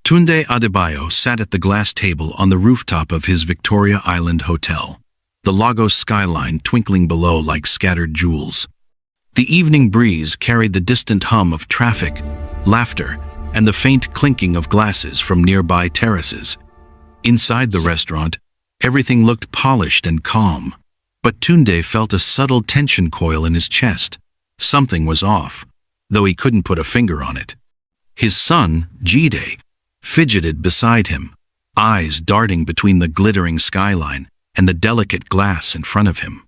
Tunde Adebayo sat at the glass table on the rooftop of his Victoria Island hotel, the Lagos skyline twinkling below like scattered jewels. The evening breeze carried the distant hum of traffic, laughter, and the faint clinking of glasses from nearby terraces. Inside the restaurant, everything looked polished and calm, but Tunde felt a subtle tension coil in his chest. Something was off, though he couldn't put a finger on it. His son, Jide, fidgeted beside him, eyes darting between the glittering skyline and the delicate glass in front of him.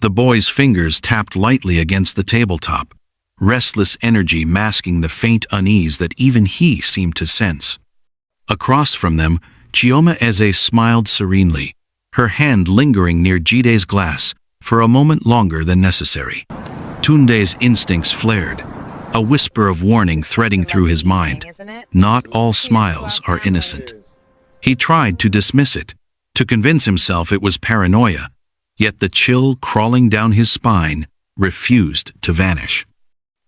The boy's fingers tapped lightly against the tabletop, restless energy masking the faint unease that even he seemed to sense. Across from them, Chioma smiled serenely, her hand lingering near Jide's glass for a moment longer than necessary. Tunde's instincts flared, a whisper of warning threading through his mind. Not all smiles are innocent. He tried to dismiss it, to convince himself it was paranoia, yet the chill crawling down his spine refused to vanish.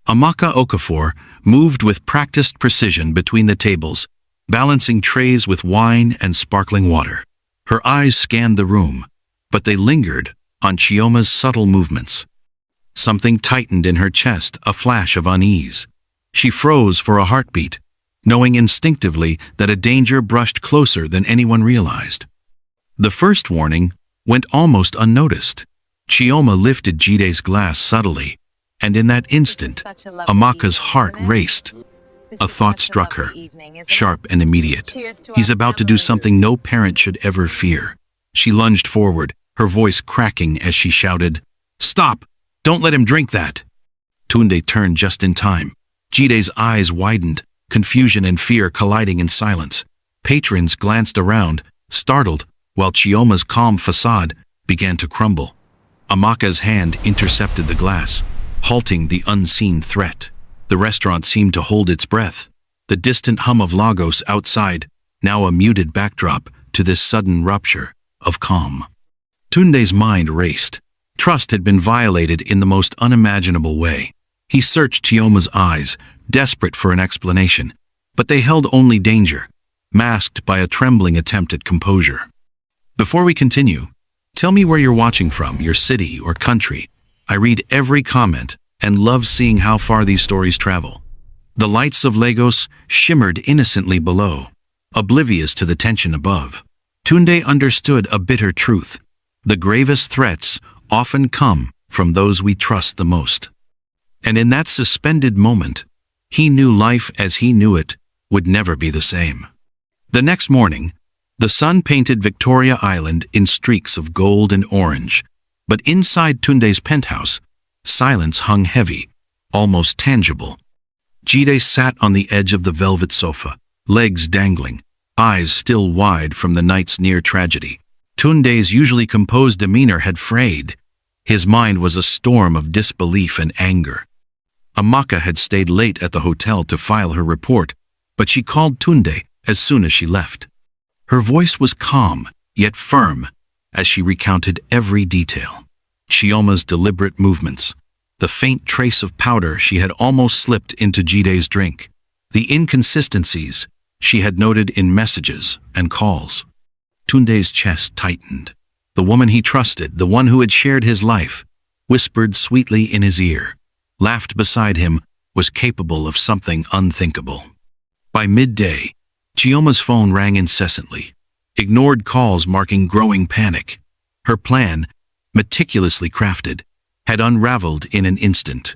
Amaka Okafor moved with practiced precision between the tables, balancing trays with wine and sparkling water. Her eyes scanned the room, but they lingered on Chioma's subtle movements. Something tightened in her chest, a flash of unease. She froze for a heartbeat, knowing instinctively that a danger brushed closer than anyone realized. The first warning went almost unnoticed. Chioma lifted Jide's glass subtly, and in that instant, Amaka's heart raced. A thought struck her, sharp and immediate. He's about to do something no parent should ever fear. She lunged forward, her voice cracking as she shouted, "Stop! Don't let him drink that!" Tunde turned just in time. Jide's eyes widened, confusion and fear colliding in silence. Patrons glanced around, startled, while Chioma's calm facade began to crumble. Amaka's hand intercepted the glass, halting the unseen threat. The restaurant seemed to hold its breath, the distant hum of Lagos outside, now a muted backdrop to this sudden rupture of calm. Tunde's mind raced. Trust had been violated in the most unimaginable way. He searched Chioma's eyes, desperate for an explanation, but they held only danger, masked by a trembling attempt at composure. Before we continue, tell me where you're watching from, your city or country. I read every comment and love seeing how far these stories travel. The lights of Lagos shimmered innocently below, oblivious to the tension above. Tunde understood a bitter truth. The gravest threats often come from those we trust the most. And in that suspended moment, he knew life as he knew it would never be the same. The next morning, the sun painted Victoria Island in streaks of gold and orange, but inside Tunde's penthouse, silence hung heavy, almost tangible. Jide sat on the edge of the velvet sofa, legs dangling, eyes still wide from the night's near tragedy. Tunde's usually composed demeanor had frayed. His mind was a storm of disbelief and anger. Amaka had stayed late at the hotel to file her report, but she called Tunde as soon as she left. Her voice was calm, yet firm, as she recounted every detail. Chioma's deliberate movements, the faint trace of powder she had almost slipped into Jide's drink, the inconsistencies she had noted in messages and calls. Tunde's chest tightened. The woman he trusted, the one who had shared his life, whispered sweetly in his ear, laughed beside him, was capable of something unthinkable. By midday, Chioma's phone rang incessantly, ignored calls marking growing panic. Her plan, meticulously crafted, had unraveled in an instant.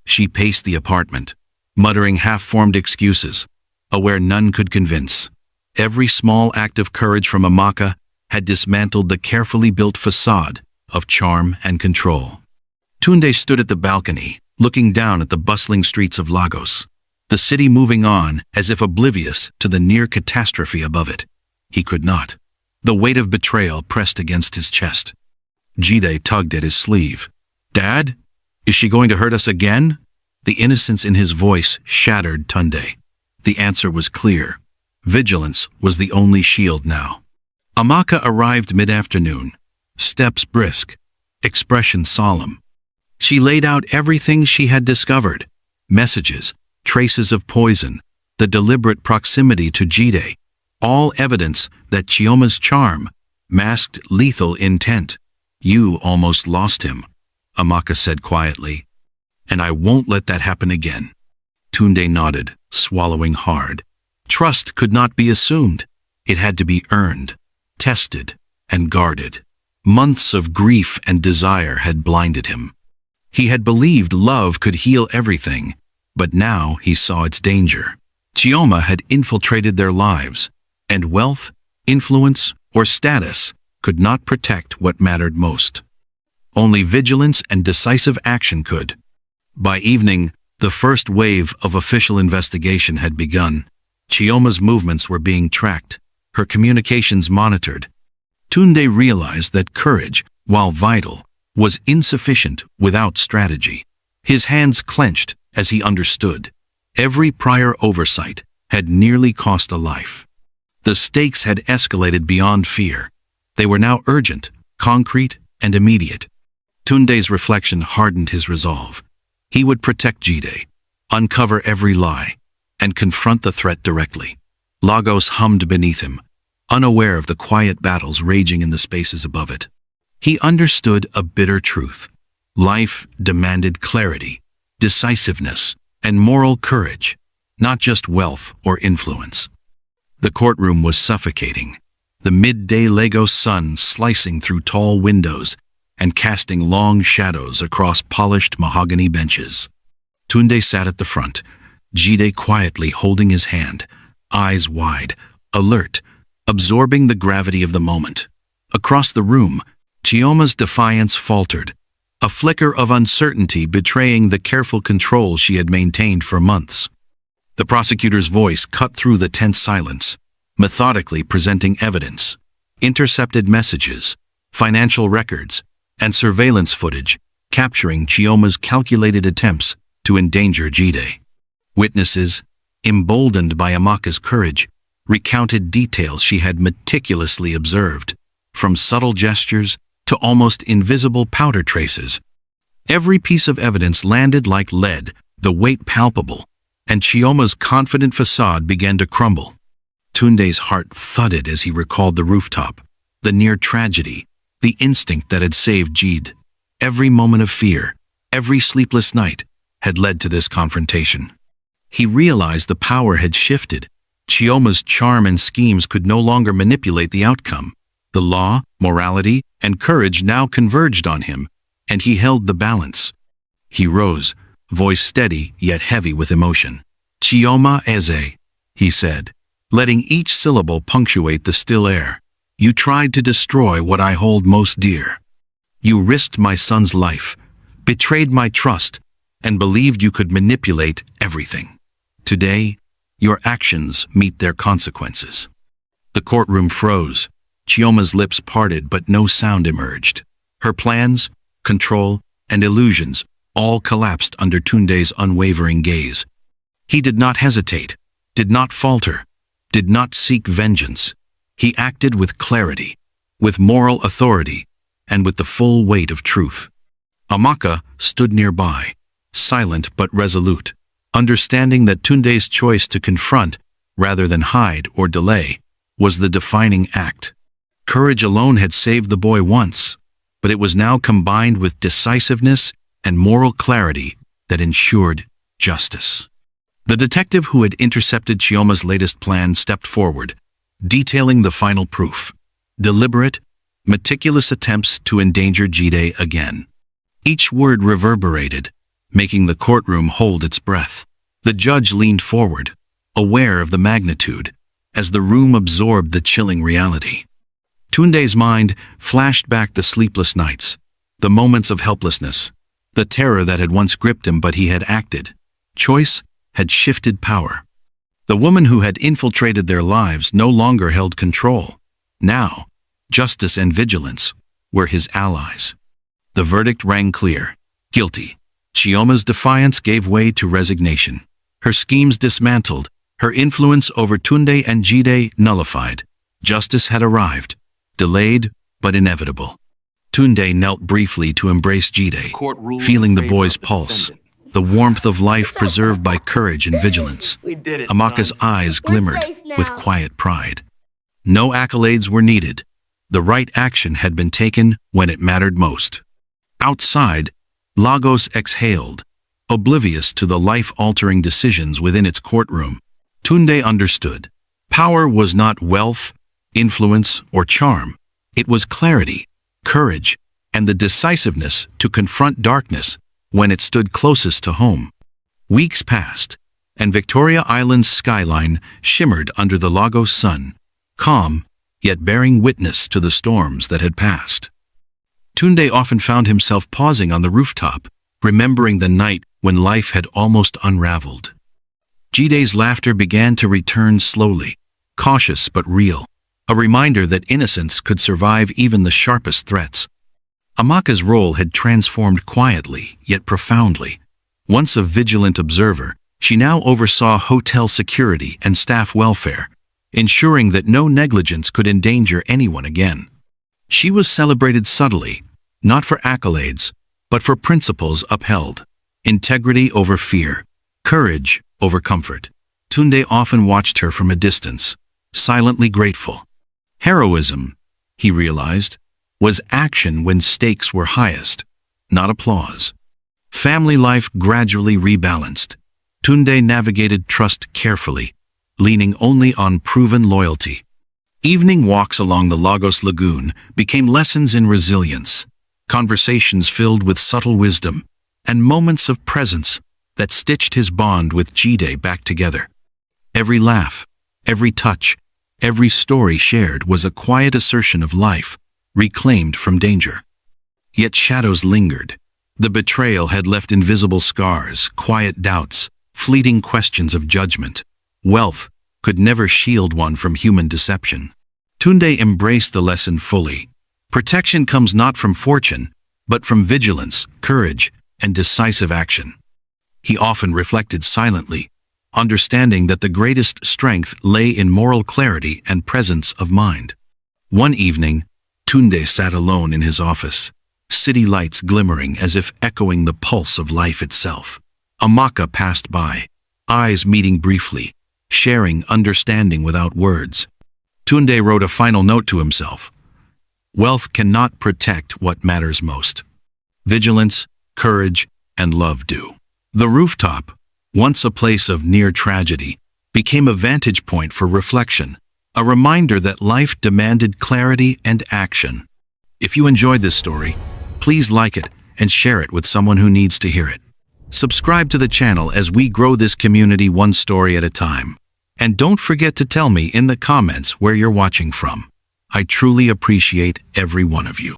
She paced the apartment, muttering half-formed excuses, aware none could convince. Every small act of courage from Amaka had dismantled the carefully built facade of charm and control. Tunde stood at the balcony, looking down at the bustling streets of Lagos, the city moving on as if oblivious to the near catastrophe above it. He could not. The weight of betrayal pressed against his chest. Jide tugged at his sleeve. "Dad? Is she going to hurt us again?" The innocence in his voice shattered Tunde. The answer was clear. Vigilance was the only shield now. Amaka arrived mid-afternoon, steps brisk, expression solemn. She laid out everything she had discovered: messages, traces of poison, the deliberate proximity to Jide, all evidence that Chioma's charm masked lethal intent. "You almost lost him," Amaka said quietly. "And I won't let that happen again." Tunde nodded, swallowing hard. Trust could not be assumed. It had to be earned, tested, and guarded. Months of grief and desire had blinded him. He had believed love could heal everything, but now he saw its danger. Chioma had infiltrated their lives, and wealth, influence, or status could not protect what mattered most. Only vigilance and decisive action could. By evening, the first wave of official investigation had begun. Chioma's movements were being tracked, her communications monitored. Tunde realized that courage, while vital, was insufficient without strategy. His hands clenched as he understood. Every prior oversight had nearly cost a life. The stakes had escalated beyond fear. They were now urgent, concrete, and immediate. Tunde's reflection hardened his resolve. He would protect Jide, uncover every lie, and confront the threat directly. Lagos hummed beneath him, unaware of the quiet battles raging in the spaces above it. He understood a bitter truth. Life demanded clarity, decisiveness, and moral courage, not just wealth or influence. The courtroom was suffocating, the midday Lagos sun slicing through tall windows and casting long shadows across polished mahogany benches. Tunde sat at the front, Jide quietly holding his hand, eyes wide, alert, absorbing the gravity of the moment. Across the room, Chioma's defiance faltered, a flicker of uncertainty betraying the careful control she had maintained for months. The prosecutor's voice cut through the tense silence, methodically presenting evidence, intercepted messages, financial records, and surveillance footage, capturing Chioma's calculated attempts to endanger Jide. Witnesses, emboldened by Amaka's courage, recounted details she had meticulously observed, from subtle gestures to almost invisible powder traces. Every piece of evidence landed like lead, the weight palpable, and Chioma's confident facade began to crumble. Tunde's heart thudded as he recalled the rooftop, the near tragedy, the instinct that had saved Jide. Every moment of fear, every sleepless night, had led to this confrontation. He realized the power had shifted. Chioma's charm and schemes could no longer manipulate the outcome. The law, morality, and courage now converged on him, and he held the balance. He rose, voice steady yet heavy with emotion. "Chioma Eze," he said, letting each syllable punctuate the still air. "You tried to destroy what I hold most dear. You risked my son's life, betrayed my trust, and believed you could manipulate everything. Today, your actions meet their consequences." The courtroom froze. Chioma's lips parted, but no sound emerged. Her plans, control, and illusions all collapsed under Tunde's unwavering gaze. He did not hesitate, did not falter, did not seek vengeance. He acted with clarity, with moral authority, and with the full weight of truth. Amaka stood nearby, silent but resolute, understanding that Tunde's choice to confront, rather than hide or delay, was the defining act. Courage alone had saved the boy once, but it was now combined with decisiveness and moral clarity that ensured justice. The detective who had intercepted Chioma's latest plan stepped forward, detailing the final proof: deliberate, meticulous attempts to endanger Jide again. Each word reverberated, making the courtroom hold its breath. The judge leaned forward, aware of the magnitude, as the room absorbed the chilling reality. Tunde's mind flashed back the sleepless nights, the moments of helplessness, the terror that had once gripped him, but he had acted. Choice had shifted power. The woman who had infiltrated their lives no longer held control. Now, justice and vigilance were his allies. The verdict rang clear: guilty. Chioma's defiance gave way to resignation. Her schemes dismantled, her influence over Tunde and Jide nullified. Justice had arrived, delayed but inevitable. Tunde knelt briefly to embrace Jide, feeling the boy's pulse. the warmth of life preserved by courage and vigilance. We did it, Amaka's son. eyes We're glimmered safe now. with quiet pride. No accolades were needed. The right action had been taken when it mattered most. Outside, Lagos exhaled, oblivious to the life-altering decisions within its courtroom. Tunde understood. Power was not wealth, influence, or charm. It was clarity, courage, and the decisiveness to confront darkness when it stood closest to home. Weeks passed, and Victoria Island's skyline shimmered under the Lagos sun, calm, yet bearing witness to the storms that had passed. Tunde often found himself pausing on the rooftop, remembering the night when life had almost unraveled. Jide's laughter began to return slowly, cautious but real, a reminder that innocence could survive even the sharpest threats. Amaka's role had transformed quietly, yet profoundly. Once a vigilant observer, she now oversaw hotel security and staff welfare, ensuring that no negligence could endanger anyone again. She was celebrated subtly, not for accolades, but for principles upheld: integrity over fear, courage over comfort. Tunde often watched her from a distance, silently grateful. Heroism, he realized, was action when stakes were highest, not applause. Family life gradually rebalanced. Tunde navigated trust carefully, leaning only on proven loyalty. Evening walks along the Lagos Lagoon became lessons in resilience, conversations filled with subtle wisdom, and moments of presence that stitched his bond with Jide back together. Every laugh, every touch, every story shared was a quiet assertion of life, reclaimed from danger. Yet shadows lingered. The betrayal had left invisible scars, quiet doubts, fleeting questions of judgment. Wealth could never shield one from human deception. Tunde embraced the lesson fully. Protection comes not from fortune, but from vigilance, courage, and decisive action. He often reflected silently, understanding that the greatest strength lay in moral clarity and presence of mind. One evening, Tunde sat alone in his office, city lights glimmering as if echoing the pulse of life itself. Amaka passed by, eyes meeting briefly, sharing understanding without words. Tunde wrote a final note to himself. Wealth cannot protect what matters most. Vigilance, courage, and love do. The rooftop, once a place of near tragedy, became a vantage point for reflection, a reminder that life demanded clarity and action. If you enjoyed this story, please like it and share it with someone who needs to hear it. Subscribe to the channel as we grow this community one story at a time. And don't forget to tell me in the comments where you're watching from. I truly appreciate every one of you.